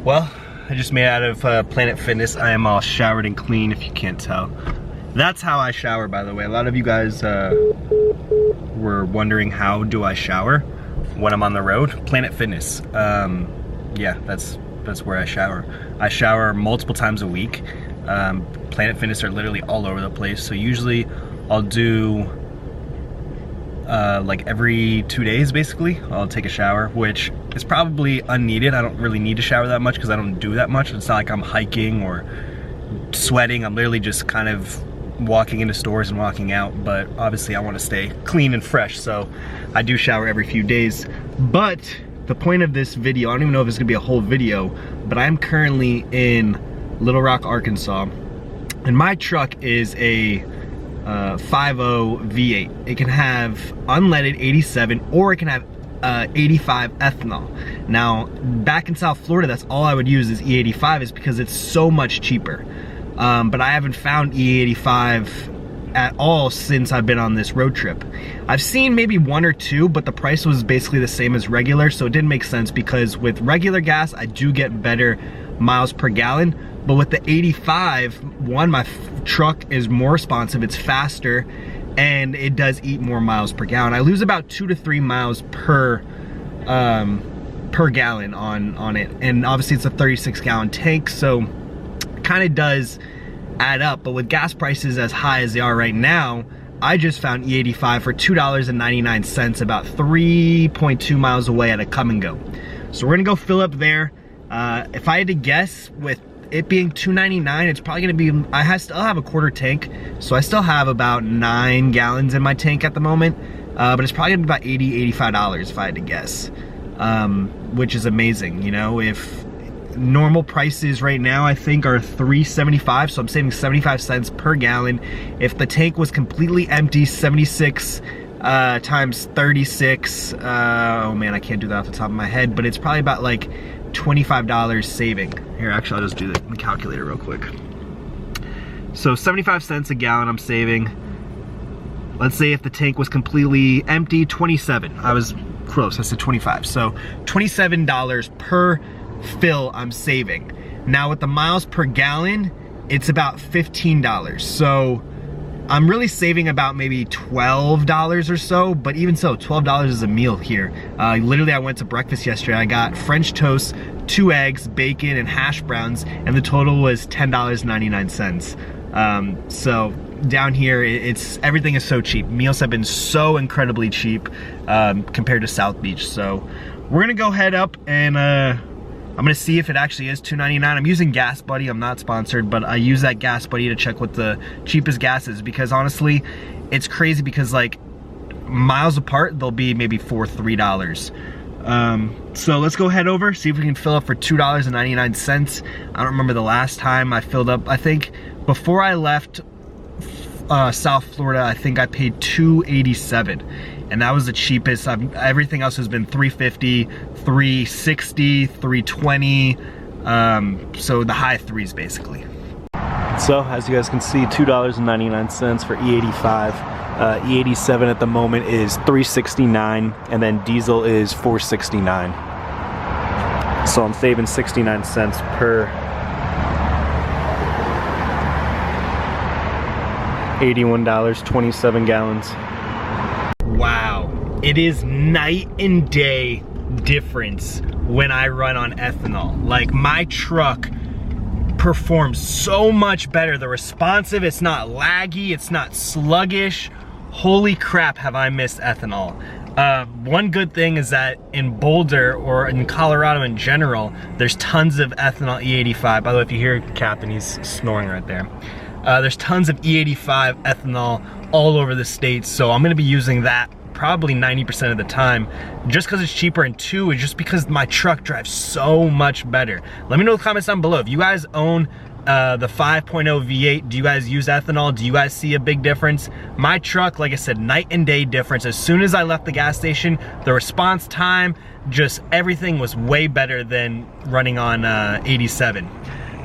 Well, I just made out of Planet Fitness. I am all showered and clean, if you can't tell. That's how I shower, by the way. A lot of you guys were wondering how do I shower when I'm on the road. Planet Fitness. Yeah, that's where I shower. I shower multiple times a week. Planet Fitness are literally all over the place. So usually I'll do like every 2 days, basically. I'll take a shower, which is probably unneeded. I don't really need to shower that much because I don't do that much. It's not like I'm hiking or sweating. I'm literally just kind of walking into stores and walking out, but obviously I want to stay clean and fresh, so I do shower every few days. But the point of this video, I don't even know if it's gonna be a whole video, but I'm currently in Little Rock, Arkansas, and my truck is a 5.0 V8. It can have unleaded 87 or it can have 85 ethanol. Now, back in South Florida, that's all I would use is E85, is because it's so much cheaper. But I haven't found E85 at all since I've been on this road trip. I've seen maybe one or two, but the price was basically the same as regular, so it didn't make sense because with regular gas, I do get better miles per gallon. But with the 85, one, my truck is more responsive, it's faster, and it does eat more miles per gallon. I lose about 2 to 3 miles per gallon on it. And obviously it's a 36-gallon tank, so it kind of does add up. But with gas prices as high as they are right now, I just found E85 for $2.99, about 3.2 miles away at a come and go. So we're gonna go fill up there. If I had to guess, with it being $2.99, it's probably gonna be, I still have a quarter tank, so I still have about 9 gallons in my tank at the moment, but it's probably gonna be about $80, $85 if I had to guess, which is amazing. You know, if normal prices right now I think are $3.75, so I'm saving 75 cents per gallon. If the tank was completely empty, 76 times 36, oh man, I can't do that off the top of my head, but it's probably about like $25 saving. Here, actually, I'll just do the calculator real quick. So 75 cents a gallon I'm saving. Let's say if the tank was completely empty, 27. I was close, I said 25. So $27 per fill I'm saving. Now with the miles per gallon, it's about $15. So I'm really saving about maybe $12 or so, but even so, $12 is a meal here. Literally, I went to breakfast yesterday. I got French toast, 2 eggs, bacon, and hash browns, and the total was $10.99. So down here, everything is so cheap. Meals have been so incredibly cheap compared to South Beach. So we're gonna go head up and I'm gonna see if it actually is $2.99. I'm using Gas Buddy. I'm not sponsored, but I use that Gas Buddy to check what the cheapest gas is, because honestly, it's crazy because like miles apart, they'll be maybe $4, $3. So let's go head over, see if we can fill up for $2.99. I don't remember the last time I filled up. I think before I left South Florida, I think I paid $2.87. And that was the cheapest. Everything else has been $3.50, $3.60, $3.20, so the high threes basically. So as you guys can see, $2.99 for E85. E87 at the moment is $3.69, and then diesel is $4.69. So I'm saving 69 cents per 81 $27 gallons. Wow, it is night and day difference when I run on ethanol. Like, my truck performs so much better. The responsive, it's not laggy, it's not sluggish. Holy crap, have I missed ethanol. One good thing is that in Boulder, or in Colorado in general, there's tons of ethanol E85. By the way, if you hear Captain, he's snoring right there. There's tons of E85 ethanol all over the state, so I'm gonna be using that probably 90% of the time, just because it's cheaper, and two, is just because my truck drives so much better. Let me know in the comments down below. If you guys own the 5.0 V8, do you guys use ethanol? Do you guys see a big difference? My truck, like I said, night and day difference. As soon as I left the gas station, the response time, just everything was way better than running on 87.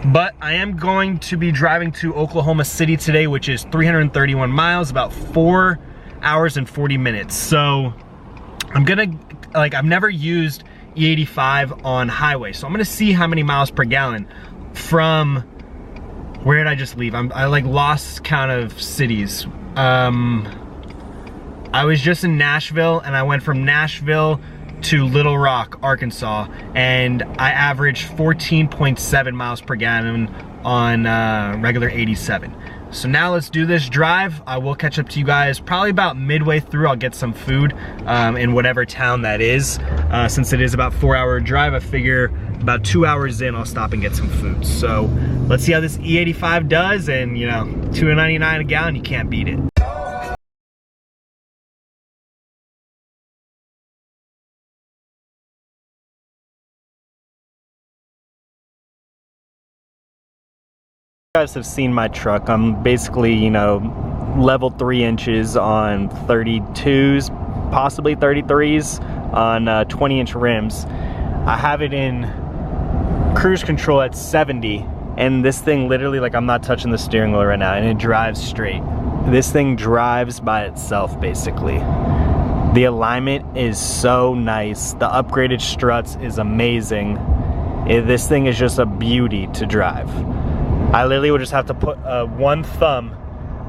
But I am going to be driving to Oklahoma City today, which is 331 miles, about 4 hours and 40 minutes. So I'm gonna, like, I've never used E85 on highway. So I'm gonna see how many miles per gallon from, where did I just leave? I like lost count of cities. I was just in Nashville, and I went from Nashville to Little Rock, Arkansas, and I averaged 14.7 miles per gallon on regular 87. So now let's do this drive. I will catch up to you guys probably about midway through. I'll get some food in whatever town that is. Since it is about 4-hour drive, I figure about 2 hours in, I'll stop and get some food. So let's see how this E85 does, and you know, $2.99 a gallon, you can't beat it. You guys have seen my truck. I'm basically, you know, level 3 inches on 32s, possibly 33s on 20-inch rims. I have it in cruise control at 70, and this thing literally, like, I'm not touching the steering wheel right now, and it drives straight. This thing drives by itself, basically. The alignment is so nice. The upgraded struts is amazing. This thing is just a beauty to drive. I literally would just have to put one thumb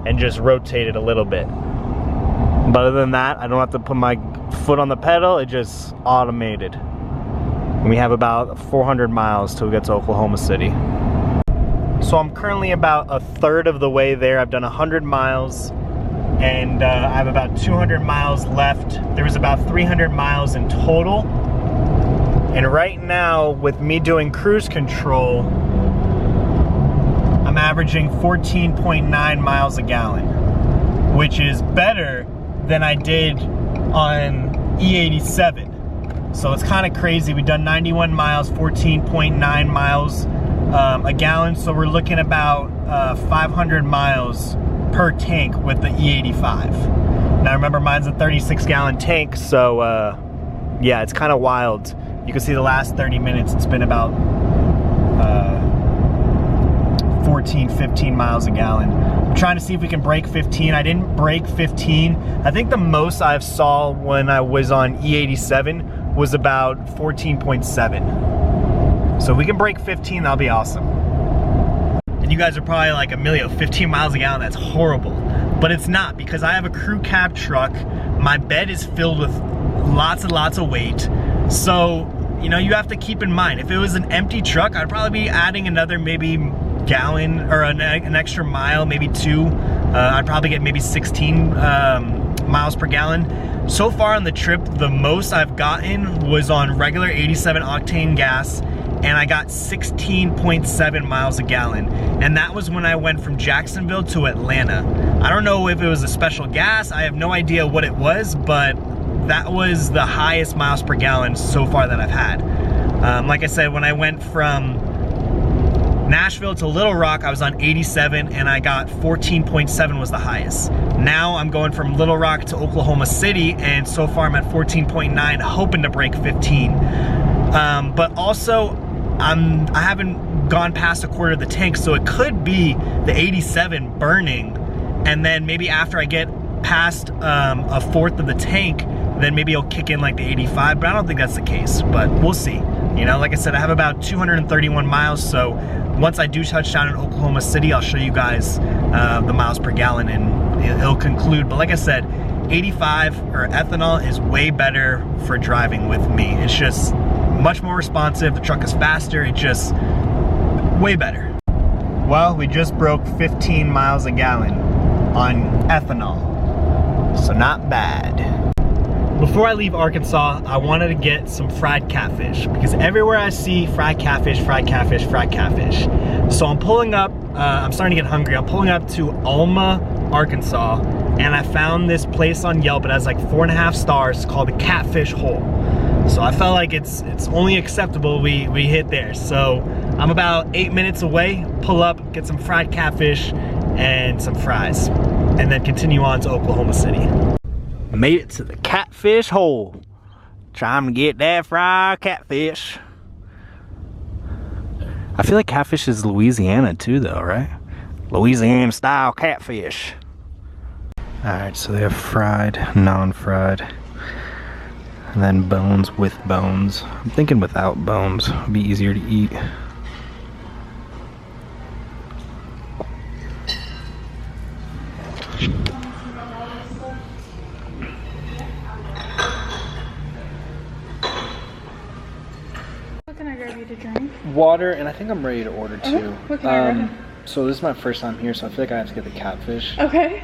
and just rotate it a little bit. But other than that, I don't have to put my foot on the pedal. It just automated. And we have about 400 miles till we get to Oklahoma City. So I'm currently about a third of the way there. I've done 100 miles, and I have about 200 miles left. There was about 300 miles in total. And right now, with me doing cruise control, I'm averaging 14.9 miles a gallon, which is better than I did on E87. So it's kind of crazy. We've done 91 miles, 14.9 miles a gallon. So we're looking about 500 miles per tank with the E85. Now remember, mine's a 36-gallon tank, so yeah, it's kind of wild. You can see the last 30 minutes, it's been about 14, 15 miles a gallon. I'm trying to see if we can break 15. I didn't break 15. I think the most I saw when I was on E87 was about 14.7. So if we can break 15, that'll be awesome. And you guys are probably like, Emilio, 15 miles a gallon, that's horrible. But it's not, because I have a crew cab truck. My bed is filled with lots and lots of weight. So, you know, you have to keep in mind, if it was an empty truck, I'd probably be adding another maybe gallon or an extra mile, maybe 2. I'd probably get maybe 16 miles per gallon. So far on the trip, the most I've gotten was on regular 87 octane gas, and I got 16.7 miles a gallon. And that was when I went from Jacksonville to Atlanta. I don't know if it was a special gas, I have no idea what it was, but that was the highest miles per gallon so far that I've had. Like I said, when I went from Nashville to Little Rock, I was on 87, and I got 14.7 was the highest. Now I'm going from Little Rock to Oklahoma City, and so far I'm at 14.9, hoping to break 15. But also, I haven't gone past a quarter of the tank, so it could be the 87 burning, and then maybe after I get past a fourth of the tank, then maybe it'll kick in like the 85, but I don't think that's the case, but we'll see. You know, like I said, I have about 231 miles, so once I do touch down in Oklahoma City, I'll show you guys the miles per gallon, and it'll conclude. But like I said, 85 or ethanol is way better for driving with me. It's just much more responsive, the truck is faster, it's just way better. Well, we just broke 15 miles a gallon on ethanol, so not bad. Before I leave Arkansas, I wanted to get some fried catfish, because everywhere I see fried catfish, fried catfish, fried catfish. So I'm pulling up, I'm starting to get hungry. I'm pulling up to Alma, Arkansas, and I found this place on Yelp. It has like 4.5 stars called the Catfish Hole. So I felt like it's only acceptable we hit there. So I'm about 8 minutes away, pull up, get some fried catfish and some fries, and then continue on to Oklahoma City. I made it to the Catfish Hole. Trying to get that fried catfish. I feel like catfish is Louisiana too though, right? Louisiana style catfish. Alright, so they have fried, non-fried. And then bones with bones. I'm thinking without bones would be easier to eat. What can I grab you to drink? Water, and I think I'm ready to order too. What can I grab? So this is my first time here, so I feel like I have to get the catfish. Okay.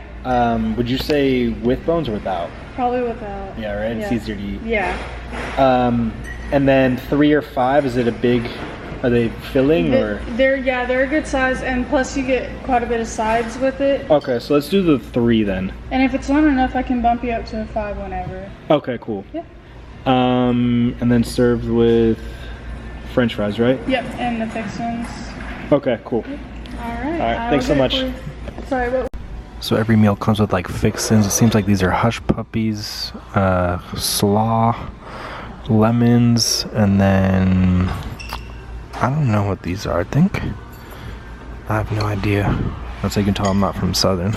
Would you say with bones or without? Probably without. Yeah, right? Yeah. It's easier to eat. Yeah. And then 3 or 5, is it a big, are they filling or? They're a good size, and plus you get quite a bit of sides with it. Okay, so let's do the 3 then. And if it's not enough, I can bump you up to a 5 whenever. Okay, cool. Yeah. And then served with French fries, right? Yep, and the fixins. Okay, cool. Alright, thanks so much. Sorry, what? So every meal comes with like fixins. It seems like these are hush puppies, slaw, lemons, and then I don't know what these are. I have no idea. That's how you can tell I'm not from Southern.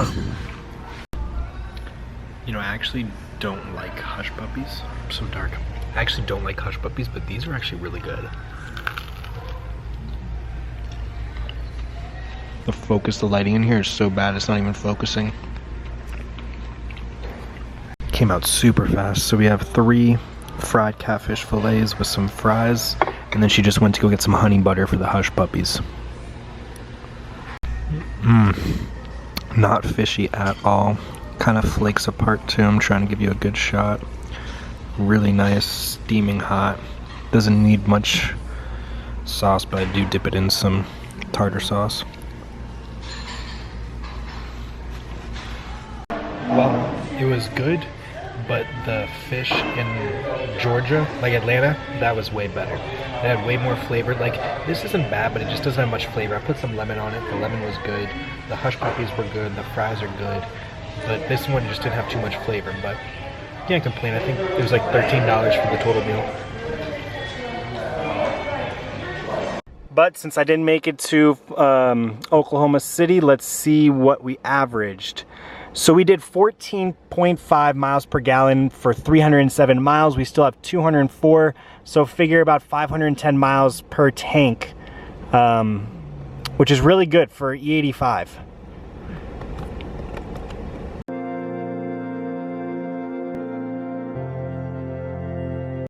You know, I actually don't like hush puppies. I'm so dark. I actually don't like hush puppies, but these are actually really good. The focus, the lighting in here is so bad it's not even focusing. Came out super fast. So we have 3 fried catfish fillets with some fries, and then she just went to go get some honey butter for the hush puppies. Not fishy at all. Kind of flakes apart too. I'm trying to give you a good shot. Really nice, steaming hot. Doesn't need much sauce, but I do dip it in some tartar sauce. Well, it was good, but the fish in Georgia, like Atlanta, that was way better. It had way more flavor. Like, this isn't bad, but it just doesn't have much flavor. I put some lemon on it. The lemon was good. The hush puppies were good. The fries are good. But this one just didn't have too much flavor. But can't complain. I think it was like $13 for the total meal. But since I didn't make it to Oklahoma City, let's see what we averaged. So we did 14.5 miles per gallon for 307 miles. We still have 204, so figure about 510 miles per tank, which is really good for E85.